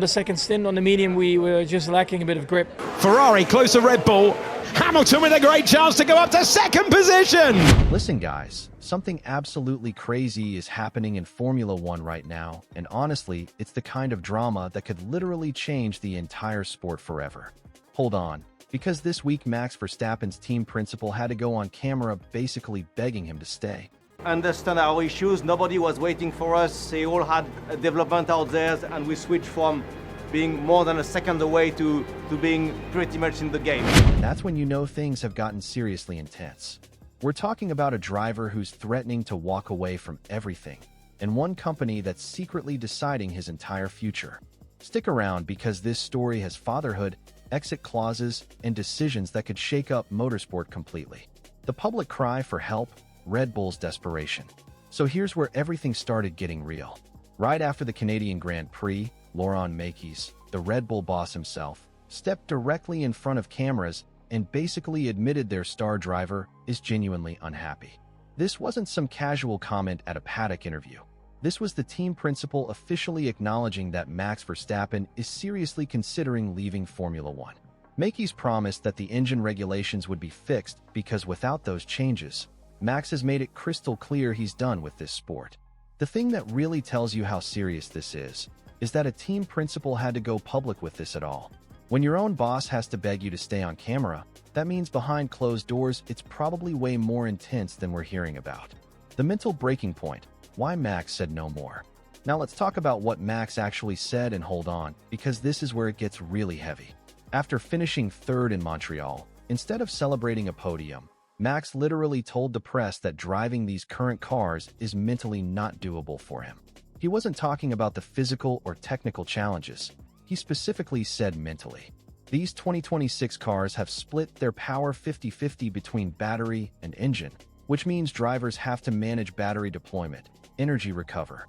The second stint on the medium, we were just lacking a bit of grip. Ferrari close to Red Bull. Hamilton with a great chance to go up to second position. Listen, guys, something absolutely crazy is happening in Formula One right now, and honestly, it's the kind of drama that could literally change the entire sport forever. Hold on, because this week Max Verstappen's team principal had to go on camera basically begging him to stay. Understand our issues, nobody was waiting for us, they all had a development out there, and we switched from being more than a second away to being pretty much in the game. That's when you know things have gotten seriously intense. We're talking about a driver who's threatening to walk away from everything, and one company that's secretly deciding his entire future. Stick around because this story has fatherhood, exit clauses, and decisions that could shake up motorsport completely. The public cry for help, Red Bull's desperation. So here's where everything started getting real. Right after the Canadian Grand Prix, Laurent Mekies, the Red Bull boss himself, stepped directly in front of cameras and basically admitted their star driver is genuinely unhappy. This wasn't some casual comment at a paddock interview. This was the team principal officially acknowledging that Max Verstappen is seriously considering leaving Formula One. Mekies promised that the engine regulations would be fixed because without those changes, Max has made it crystal clear he's done with this sport. The thing that really tells you how serious this is that a team principal had to go public with this at all. When your own boss has to beg you to stay on camera, that means behind closed doors, it's probably way more intense than we're hearing about. The mental breaking point, why Max said no more. Now let's talk about what Max actually said and hold on, because this is where it gets really heavy. After finishing third in Montreal, instead of celebrating a podium, Max literally told the press that driving these current cars is mentally not doable for him. He wasn't talking about the physical or technical challenges. He specifically said mentally. These 2026 cars have split their power 50-50 between battery and engine, which means drivers have to manage battery deployment, energy recover.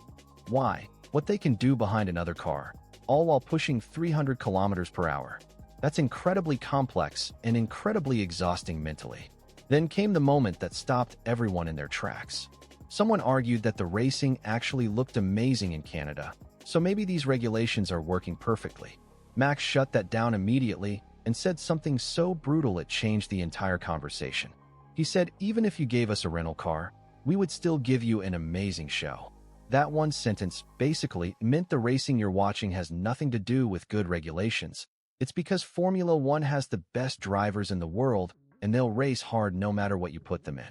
Why? What they can do behind another car, all while pushing 300 kilometers per hour. That's incredibly complex and incredibly exhausting mentally. Then came the moment that stopped everyone in their tracks. Someone argued that the racing actually looked amazing in Canada, so maybe these regulations are working perfectly. Max shut that down immediately and said something so brutal it changed the entire conversation. He said, even if you gave us a rental car, we would still give you an amazing show. That one sentence basically meant the racing you're watching has nothing to do with good regulations. It's because Formula One has the best drivers in the world, and they'll race hard no matter what you put them in.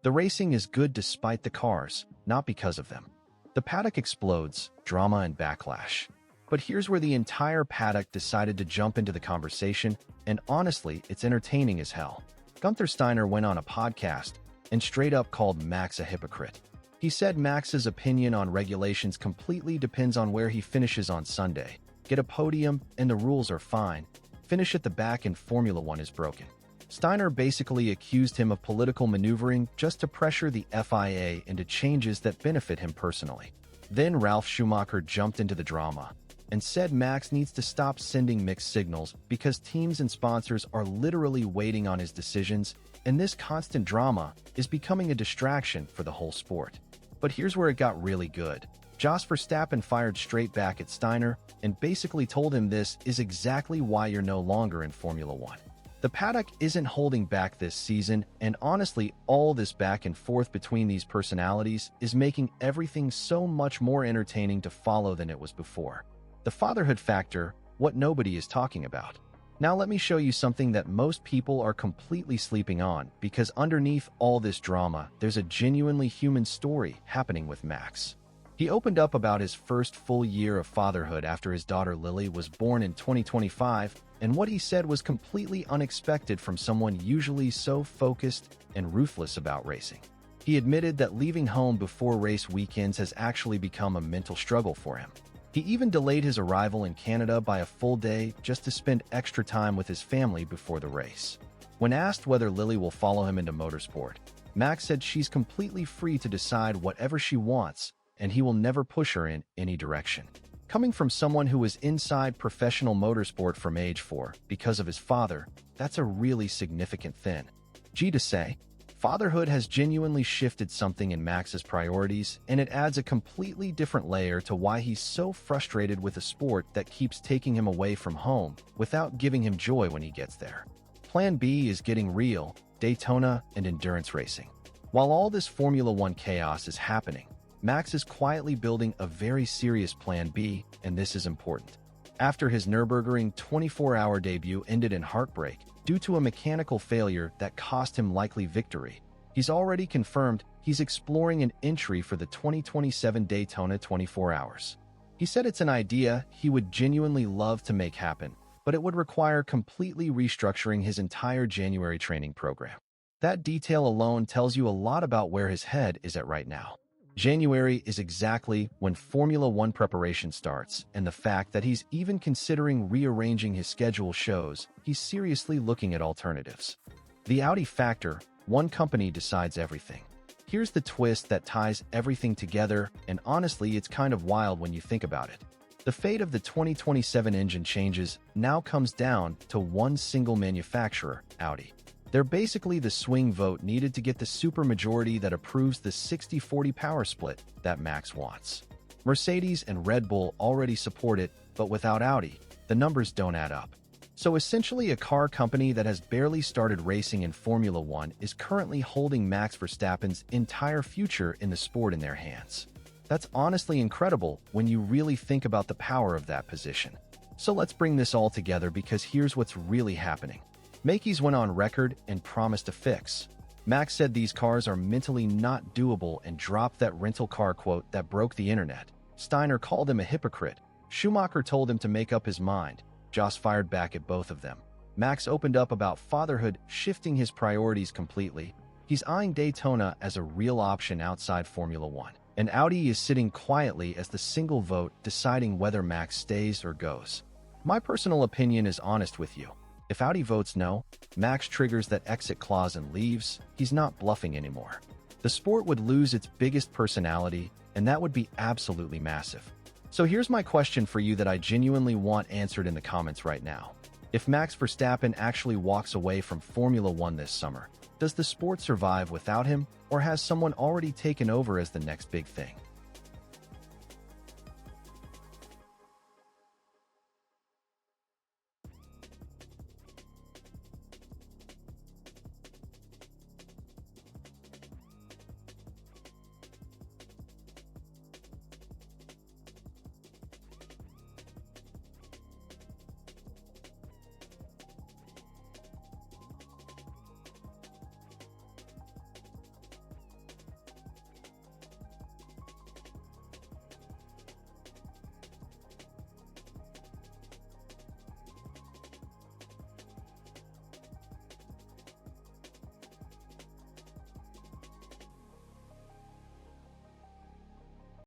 The racing is good despite the cars, not because of them. The paddock explodes, drama and backlash. But here's where the entire paddock decided to jump into the conversation, and honestly, it's entertaining as hell. Günther Steiner went on a podcast and straight up called Max a hypocrite. He said Max's opinion on regulations completely depends on where he finishes on Sunday. Get a podium and the rules are fine. Finish at the back and Formula One is broken. Steiner basically accused him of political maneuvering just to pressure the FIA into changes that benefit him personally. Then Ralf Schumacher jumped into the drama and said Max needs to stop sending mixed signals because teams and sponsors are literally waiting on his decisions, and this constant drama is becoming a distraction for the whole sport. But here's where it got really good. Jos Verstappen fired straight back at Steiner and basically told him this is exactly why you're no longer in Formula One. The paddock isn't holding back this season, and honestly, all this back and forth between these personalities is making everything so much more entertaining to follow than it was before. The fatherhood factor, what nobody is talking about. Now let me show you something that most people are completely sleeping on, because underneath all this drama, there's a genuinely human story happening with Max. He opened up about his first full year of fatherhood after his daughter Lily was born in 2025, and what he said was completely unexpected from someone usually so focused and ruthless about racing. He admitted that leaving home before race weekends has actually become a mental struggle for him. He even delayed his arrival in Canada by a full day just to spend extra time with his family before the race. When asked whether Lily will follow him into motorsport, Max said she's completely free to decide whatever she wants, and he will never push her in any direction. Coming from someone who was inside professional motorsport from age 4 because of his father, that's a really significant thing. G to say, Fatherhood has genuinely shifted something in Max's priorities, and it adds a completely different layer to why he's so frustrated with a sport that keeps taking him away from home without giving him joy when he gets there. Plan B is getting real: Daytona and endurance racing. While all this Formula One chaos is happening, Max is quietly building a very serious Plan B, and this is important. After his Nürburgring 24-hour debut ended in heartbreak due to a mechanical failure that cost him likely victory, he's already confirmed he's exploring an entry for the 2027 Daytona 24 Hours. He said it's an idea he would genuinely love to make happen, but it would require completely restructuring his entire January training program. That detail alone tells you a lot about where his head is at right now. January is exactly when Formula One preparation starts, and the fact that he's even considering rearranging his schedule shows he's seriously looking at alternatives. The Audi factor: one company decides everything. Here's the twist that ties everything together, and honestly, it's kind of wild when you think about it. The fate of the 2027 engine changes now comes down to one single manufacturer, Audi. They're basically the swing vote needed to get the supermajority that approves the 60-40 power split that Max wants. Mercedes and Red Bull already support it, but without Audi, the numbers don't add up. So essentially, a car company that has barely started racing in Formula One is currently holding Max Verstappen's entire future in the sport in their hands. That's honestly incredible when you really think about the power of that position. So let's bring this all together, because here's what's really happening. Mekies went on record and promised a fix. Max said these cars are mentally not doable and dropped that rental car quote that broke the internet. Steiner called him a hypocrite. Schumacher told him to make up his mind. Joss fired back at both of them. Max opened up about fatherhood, shifting his priorities completely. He's eyeing Daytona as a real option outside Formula One. And Audi is sitting quietly as the single vote, deciding whether Max stays or goes. My personal opinion is honest with you. If Audi votes no, Max triggers that exit clause and leaves. He's not bluffing anymore. The sport would lose its biggest personality, and that would be absolutely massive. So here's my question for you that I genuinely want answered in the comments right now. If Max Verstappen actually walks away from Formula One this summer, does the sport survive without him, or has someone already taken over as the next big thing?